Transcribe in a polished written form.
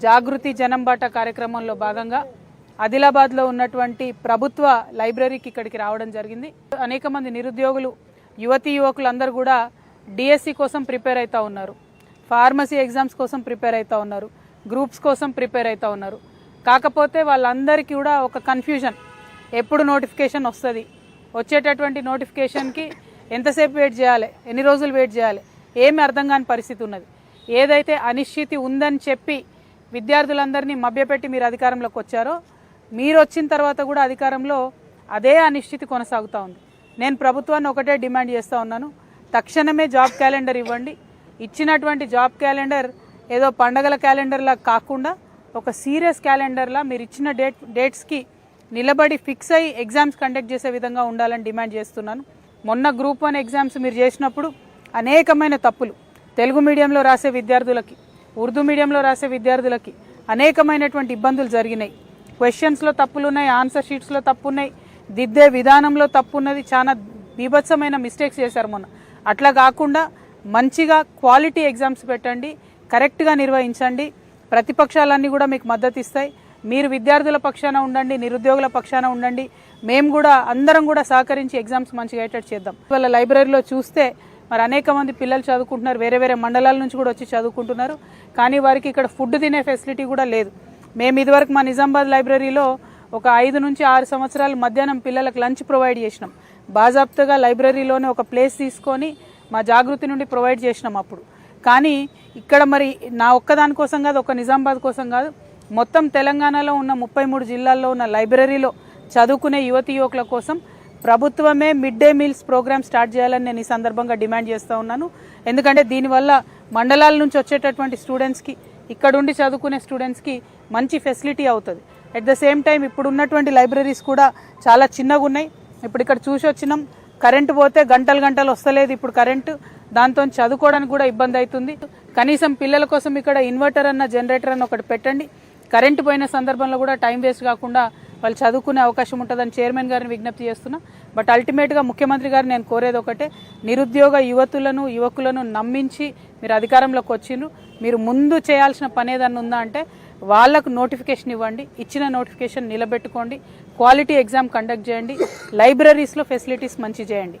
జాగృతి జనంబాట కార్యక్రమంలో భాగంగా ఆదిలాబాద్లో ఉన్నటువంటి ప్రభుత్వ లైబ్రరీకి ఇక్కడికి రావడం జరిగింది. అనేక మంది నిరుద్యోగులు యువతీ యువకులు అందరూ కూడా డిఎస్సి కోసం ప్రిపేర్ అవుతూ ఉన్నారు, ఫార్మసీ ఎగ్జామ్స్ కోసం ప్రిపేర్ అవుతూ ఉన్నారు, గ్రూప్స్ కోసం ప్రిపేర్ అవుతూ ఉన్నారు. కాకపోతే వాళ్ళందరికీ కూడా ఒక కన్ఫ్యూజన్, ఎప్పుడు నోటిఫికేషన్ వస్తుంది, వచ్చేటటువంటి నోటిఫికేషన్కి ఎంతసేపు వెయిట్ చేయాలి, ఎన్ని రోజులు వెయిట్ చేయాలి, ఏమి అర్థం కాని పరిస్థితి ఉన్నది. ఏదైతే అనిశ్చితి ఉందని చెప్పి విద్యార్థులందరినీ మభ్యపెట్టి మీరు అధికారంలోకి వచ్చారో, మీరు వచ్చిన తర్వాత కూడా అధికారంలో అదే అనిశ్చితి కొనసాగుతూ ఉంది. నేను ప్రభుత్వాన్ని ఒకటే డిమాండ్ చేస్తూ ఉన్నాను, తక్షణమే జాబ్ క్యాలెండర్ ఇవ్వండి. ఇచ్చినటువంటి జాబ్ క్యాలెండర్ ఏదో పండగల క్యాలెండర్లా కాకుండా ఒక సీరియస్ క్యాలెండర్లా మీరు ఇచ్చిన డేట్స్కి నిలబడి ఫిక్స్ అయ్యి ఎగ్జామ్స్ కండక్ట్ చేసే విధంగా ఉండాలని డిమాండ్ చేస్తున్నాను. మొన్న గ్రూప్ 1 ఎగ్జామ్స్ మీరు చేసినప్పుడు అనేకమైన తప్పులు, తెలుగు మీడియంలో రాసే విద్యార్థులకి, ఉర్దూ మీడియంలో రాసే విద్యార్థులకి అనేకమైనటువంటి ఇబ్బందులు జరిగినాయి. క్వశ్చన్స్లో తప్పులు ఉన్నాయి, ఆన్సర్ షీట్స్లో తప్పు ఉన్నాయి, దిద్దే విధానంలో తప్పు ఉన్నది. చాలా బీభత్సమైన మిస్టేక్స్ చేశారు మొన్న. అట్లా కాకుండా మంచిగా క్వాలిటీ ఎగ్జామ్స్ పెట్టండి, కరెక్ట్గా నిర్వహించండి. ప్రతిపక్షాలన్నీ కూడా మీకు మద్దతు ఇస్తాయి. మీరు విద్యార్థుల పక్షాన ఉండండి, నిరుద్యోగుల పక్షాన ఉండండి. మేము కూడా అందరం కూడా సహకరించి ఎగ్జామ్స్ మంచిగా అయ్యేటట్టు చేద్దాం. వాళ్ళ లైబ్రరీలో చూస్తే మరి అనేక మంది పిల్లలు చదువుకుంటున్నారు, వేరే వేరే మండలాల నుంచి కూడా వచ్చి చదువుకుంటున్నారు. కానీ వారికి ఇక్కడ ఫుడ్ తినే ఫెసిలిటీ కూడా లేదు. మేము ఇదివరకు మా నిజామాబాద్ లైబ్రరీలో ఒక 5 నుంచి 6 సంవత్సరాలు మధ్యాహ్నం పిల్లలకు లంచ్ ప్రొవైడ్ చేసినాం. బాజాప్తగా లైబ్రరీలోనే ఒక ప్లేస్ తీసుకొని మా జాగృతి నుండి ప్రొవైడ్ చేసినాం అప్పుడు. కానీ ఇక్కడ మరి నా ఒక్కదాని కోసం కాదు, ఒక నిజామాబాద్ కోసం కాదు, మొత్తం తెలంగాణలో ఉన్న 33 జిల్లాల్లో ఉన్న లైబ్రరీలో చదువుకునే యువతీ యువకుల కోసం ప్రభుత్వమే midday meals programme start చేయాలని నేను ఈ సందర్భంగా డిమాండ్ చేస్తూ ఉన్నాను. ఎందుకంటే దీనివల్ల మండలాల నుంచి వచ్చేటటువంటి స్టూడెంట్స్కి, ఇక్కడుండి చదువుకునే స్టూడెంట్స్కి మంచి ఫెసిలిటీ అవుతుంది. అట్ ద సేమ్ టైం ఇప్పుడు ఉన్నటువంటి లైబ్రరీస్ కూడా చాలా చిన్నగా ఉన్నాయి. ఇప్పుడు ఇక్కడ చూసి వచ్చినాం, కరెంటు పోతే గంటలు వస్తలేదు ఇప్పుడు కరెంటు, దాంతో చదువుకోవడానికి కూడా ఇబ్బంది అవుతుంది. కనీసం పిల్లల కోసం ఇక్కడ ఇన్వర్టర్ అన్న, జనరేటర్ అన్న ఒకటి పెట్టండి. కరెంటు పోయిన సందర్భంలో కూడా టైం వేస్ట్ కాకుండా వాళ్ళు చదువుకునే అవకాశం ఉంటుందని చైర్మన్ గారిని విజ్ఞప్తి చేస్తున్నా. బట్ అల్టిమేట్గా ముఖ్యమంత్రి గారు నేను కోరేది ఒకటే, నిరుద్యోగ యువకులను నమ్మించి మీరు అధికారంలోకి వచ్చిండ్రు. మీరు ముందు చేయాల్సిన పని ఏదన్నా ఉందా అంటే వాళ్ళకు నోటిఫికేషన్ ఇవ్వండి, ఇచ్చిన నోటిఫికేషన్ నిలబెట్టుకోండి, క్వాలిటీ ఎగ్జామ్ కండక్ట్ చేయండి, లైబ్రరీస్లో ఫెసిలిటీస్ మంచి చేయండి.